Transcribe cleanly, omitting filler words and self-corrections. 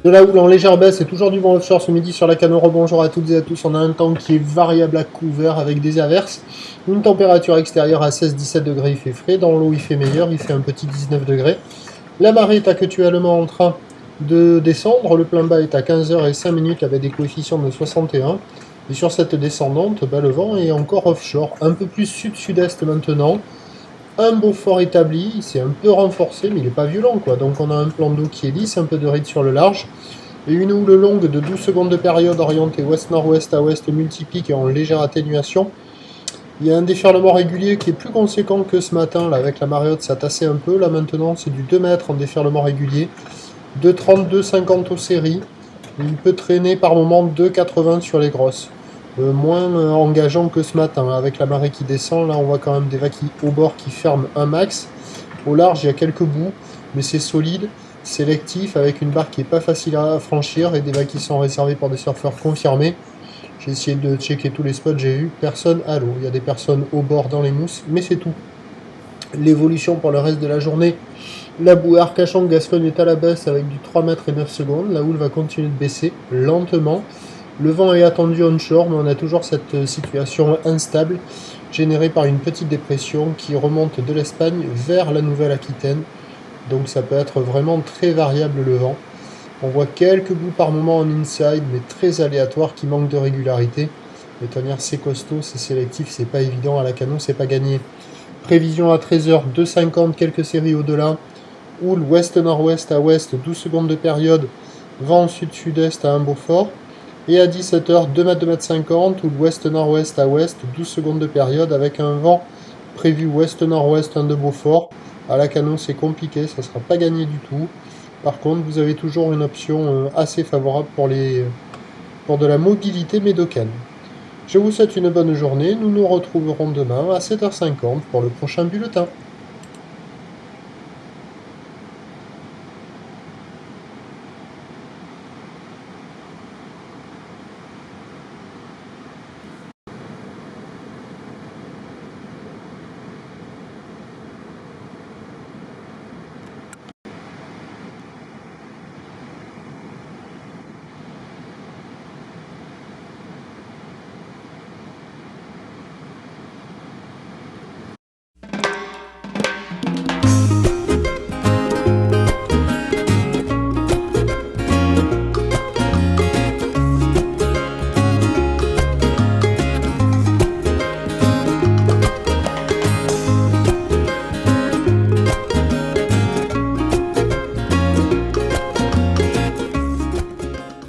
De la houle en légère baisse et toujours du vent offshore ce midi sur la Cano. Rebonjour à toutes et à tous. On a un temps qui est variable à couvert avec des averses. Une température extérieure à 16-17 degrés, il fait frais. Dans l'eau, il fait meilleur, il fait un petit 19 degrés. La marée est actuellement en train de descendre. Le plein bas est à 15h05 avec des coefficients de 61. Et sur cette descendante, le vent est encore offshore. Un peu plus sud-sud-est maintenant. Un Beaufort établi, c'est un peu renforcé, mais il n'est pas violent, quoi. Donc on a un plan d'eau qui est lisse, un peu de ride sur le large, et une houle longue de 12 secondes de période orientée ouest-nord-ouest à ouest multiplique et en légère atténuation. Il y a un déferlement régulier qui est plus conséquent que ce matin, là, avec la marée haute, ça tassait un peu. Là maintenant, c'est du 2 mètres en déferlement régulier, 2,30, 2,50 aux séries. Il peut traîner par moment 2,80 sur les grosses. Moins engageant que ce matin, avec la marée qui descend. Là, on voit quand même des vagues au bord qui ferment un max. Au large, il y a quelques bouts, mais c'est solide, sélectif, avec une barre qui n'est pas facile à franchir et des vagues qui sont réservées pour des surfeurs confirmés. J'ai essayé de checker tous les spots, j'ai vu personne à l'eau. Il y a des personnes au bord dans les mousses, mais c'est tout. L'évolution pour le reste de la journée, la bouée Arcachon-Gascogne est à la baisse avec du 3 mètres et 9 secondes. La houle va continuer de baisser lentement. Le vent est attendu onshore, mais on a toujours cette situation instable générée par une petite dépression qui remonte de l'Espagne vers la Nouvelle-Aquitaine. Donc ça peut être vraiment très variable le vent. On voit quelques bouts par moment en inside, mais très aléatoires qui manquent de régularité. De toute manière, c'est costaud, c'est sélectif, c'est pas évident à la Cano, c'est pas gagné. Prévision à 13h, 2,50, quelques séries au-delà. Houle ouest-nord-ouest à ouest, 12 secondes de période. Vent sud-sud-est à un Beaufort. Et à 17h, 2 mètres, 2,50 m, ou ouest-nord-ouest à ouest, 12 secondes de période, avec un vent prévu ouest-nord-ouest, un de Beaufort. À la Cano, c'est compliqué, ça ne sera pas gagné du tout. Par contre, vous avez toujours une option assez favorable pour de la mobilité médocaine. Je vous souhaite une bonne journée, nous nous retrouverons demain à 7h50 pour le prochain bulletin.